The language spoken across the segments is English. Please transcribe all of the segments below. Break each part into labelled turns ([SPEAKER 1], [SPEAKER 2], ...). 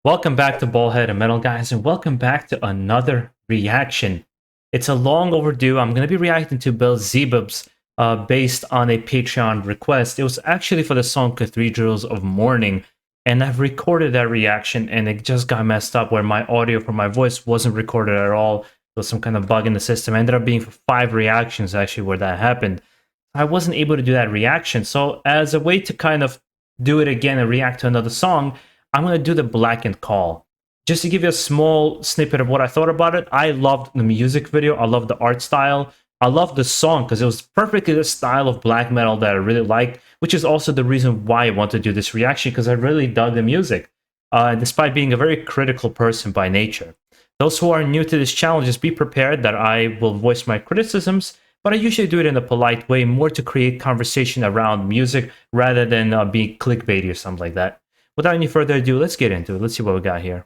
[SPEAKER 1] Welcome back to BaldHeaded Metal, guys, and welcome back to another reaction. It's a long overdue. I'm going to be reacting to BELZEBUBS based on a Patreon request. It was actually for the song Cathedrals of Mourning, and I've recorded that reaction, and it just got messed up where my audio for my voice wasn't recorded at all. There was some kind of bug in the system. It ended up being for 5 reactions, actually, where that happened. I wasn't able to do that reaction, so as a way to kind of do it again and react to another song, I'm going to do the Blackened Call. Just to give you a small snippet of what I thought about it, I loved the music video. I loved the art style. I loved the song because it was perfectly the style of black metal that I really liked, which is also the reason why I want to do this reaction, because I really dug the music, despite being a very critical person by nature. Those who are new to this channel, just be prepared that I will voice my criticisms, but I usually do it in a polite way, more to create conversation around music rather than being clickbaity or something like that. Without any further ado, let's get into it. Let's see what we got here.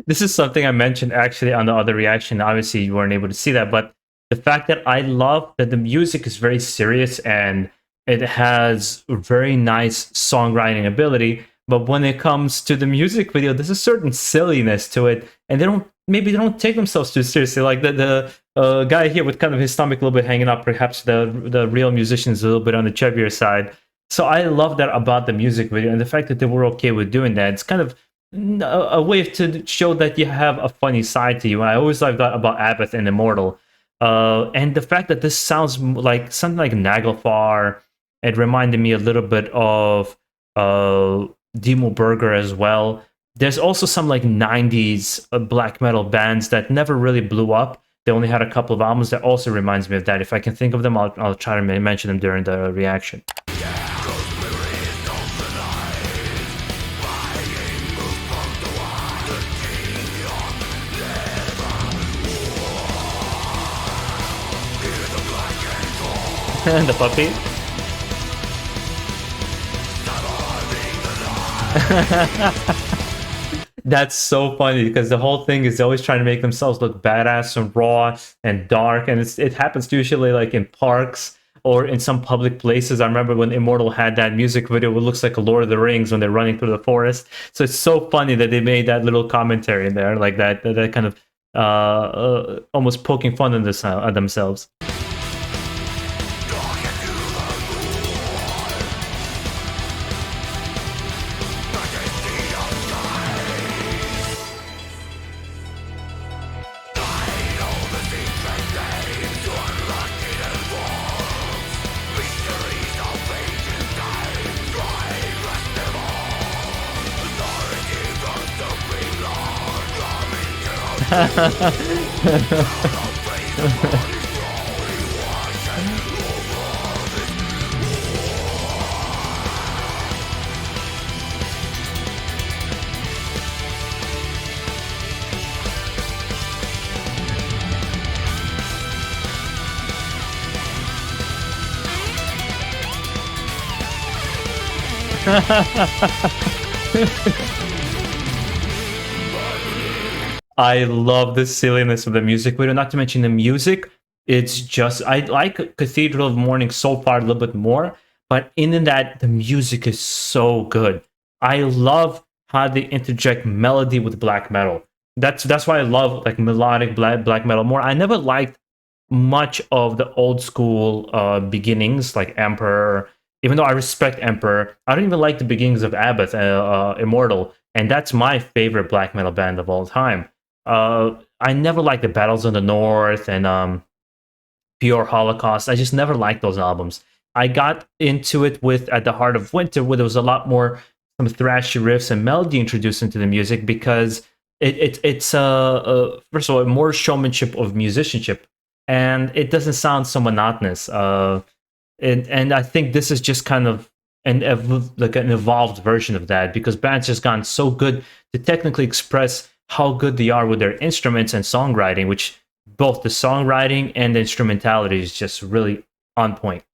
[SPEAKER 1] This is something I mentioned actually on the other reaction. Obviously, you weren't able to see that, but the fact that I love that the music is very serious and it has very nice songwriting ability, but when it comes to the music video, there's a certain silliness to it, and maybe they don't take themselves too seriously. Like the guy here with kind of his stomach a little bit hanging up, perhaps the real musician is a little bit on the chubbier side. So I love that about the music video, and the fact that they were okay with doing that. It's kind of a way to show that you have a funny side to you. And I always like that about Abbott and Immortal. And the fact that this sounds like something like Naglfar, it reminded me a little bit of Demo Burger as well. There's also some like 90s black metal bands that never really blew up. They only had a couple of albums. That also reminds me of that. If I can think of them, I'll try to mention them during the reaction. The puppy. That's so funny because the whole thing is always trying to make themselves look badass and raw and dark, and it happens usually like in parks or in some public places. I remember when Immortal had that music video, it looks like a Lord of the Rings when they're running through the forest. So it's so funny that they made that little commentary in there, like that kind of almost poking fun at themselves. I love the silliness of the music video, not to mention the music. It's just, I like Cathedral of Mourning so far a little bit more, but in that, the music is so good. I love how they interject melody with black metal. That's why I love like melodic black metal more. I never liked much of the old school beginnings, like Emperor. Even though I respect Emperor, I don't even like the beginnings of Abbott, Immortal, and that's my favorite black metal band of all time. I never liked the Battles of the North and Pure Holocaust. I just never liked those albums. I got into it with At the Heart of Winter, where there was a lot more some thrashy riffs and melody introduced into the music because it's first of all more showmanship of musicianship, and it doesn't sound so monotonous. And I think this is just kind of like an evolved version of that because bands just gotten so good to technically express how good they are with their instruments and songwriting, which both the songwriting and the instrumentality is just really on point.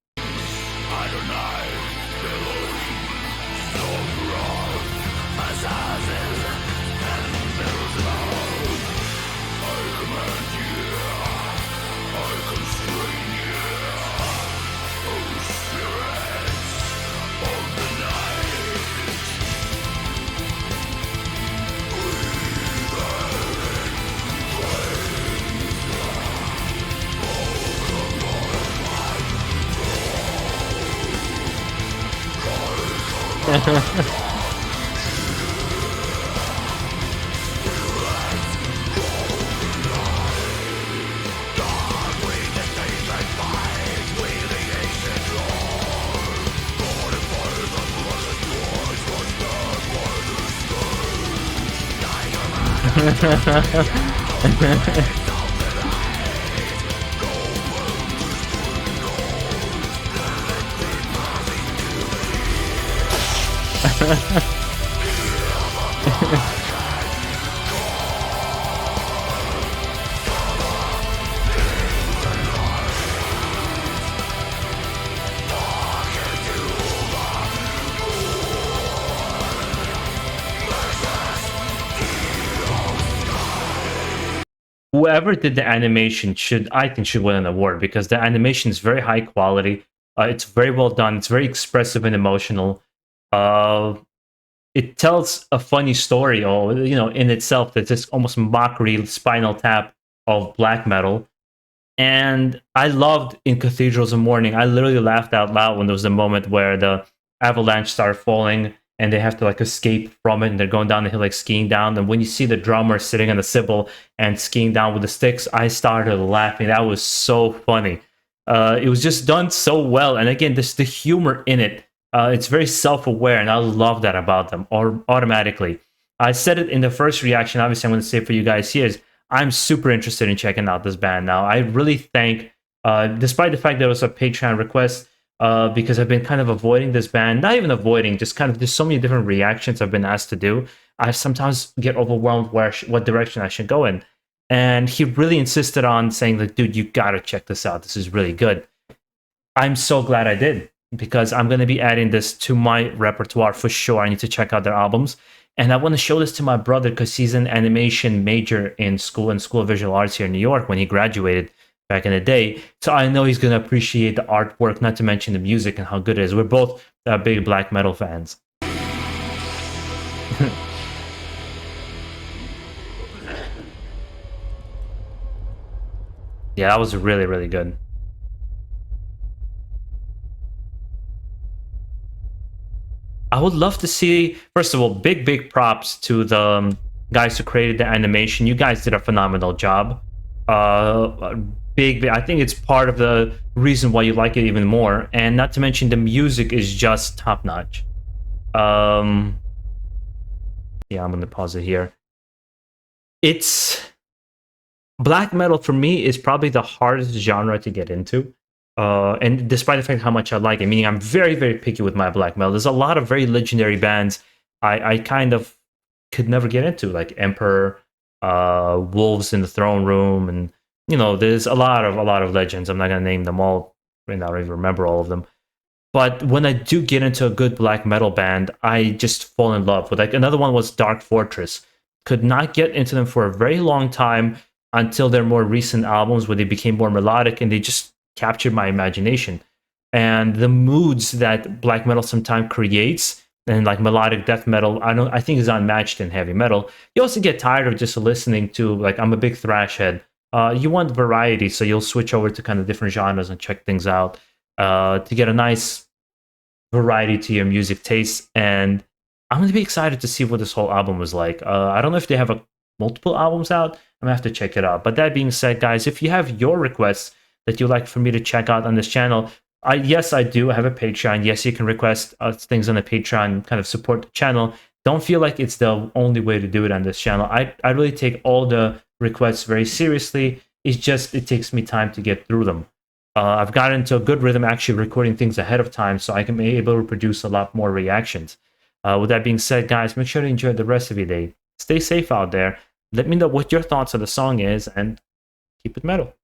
[SPEAKER 1] Whoever did the animation I think should win an award because the animation is very high quality. It's very well done. It's very expressive and emotional. It tells a funny story, or in itself, that's just almost mockery, Spinal Tap of black metal. And I loved In Cathedrals of Mourning. I literally laughed out loud when there was a moment where the avalanche started falling and they have to like escape from it and they're going down the hill like skiing down. And when you see the drummer sitting on the cymbal and skiing down with the sticks, I started laughing. That was so funny. It was just done so well. And again, the humor in it. It's very self-aware, and I love that about them automatically. I said it in the first reaction. Obviously, I'm going to say it for you guys here is I'm super interested in checking out this band now. I really think, despite the fact that it was a Patreon request, because I've been kind of avoiding this band, not even avoiding, just kind of there's so many different reactions I've been asked to do. I sometimes get overwhelmed what direction I should go in. And he really insisted on saying, like, dude, you got to check this out. This is really good. I'm so glad I did, because I'm going to be adding this to my repertoire for sure. I need to check out their albums. And I want to show this to my brother because he's an animation major in School of Visual Arts here in New York when he graduated back in the day. So I know he's going to appreciate the artwork, not to mention the music and how good it is. We're both big black metal fans. Yeah, that was really, really good. I would love to see, first of all, big props to the guys who created the animation. You guys did a phenomenal job. Big, I think it's part of the reason why you like it even more. And not to mention the music is just top notch. Yeah, I'm going to pause it here. It's black metal for me is probably the hardest genre to get into. And despite the fact how much I like it, meaning I'm very, very picky with my black metal. There's a lot of very legendary bands I kind of could never get into, like Emperor, Wolves in the Throne Room, and there's a lot of legends. I'm not gonna name them all right now. I don't even remember all of them. But when I do get into a good black metal band, I just fall in love with. Like another one was Dark Fortress. Could not get into them for a very long time until their more recent albums, where they became more melodic and they just captured my imagination. And the moods that black metal sometimes creates, and like melodic death metal, I think is unmatched in heavy metal. You also get tired of just listening to, like, I'm a big thrash head. You want variety, so you'll switch over to kind of different genres and check things out to get a nice variety to your music taste. And I'm going to be excited to see what this whole album was like. I don't know if they have a multiple albums out. I'm gonna have to check it out. But that being said, guys, if you have your requests that you'd like for me to check out on this channel, yes, I do. I have a Patreon. Yes, you can request things on the Patreon, kind of support the channel. Don't feel like it's the only way to do it on this channel. I really take all the requests very seriously. It's just, it takes me time to get through them. I've gotten into a good rhythm actually recording things ahead of time so I can be able to produce a lot more reactions. With that being said, guys, make sure to enjoy the rest of your day. Stay safe out there. Let me know what your thoughts on the song is, and keep it metal.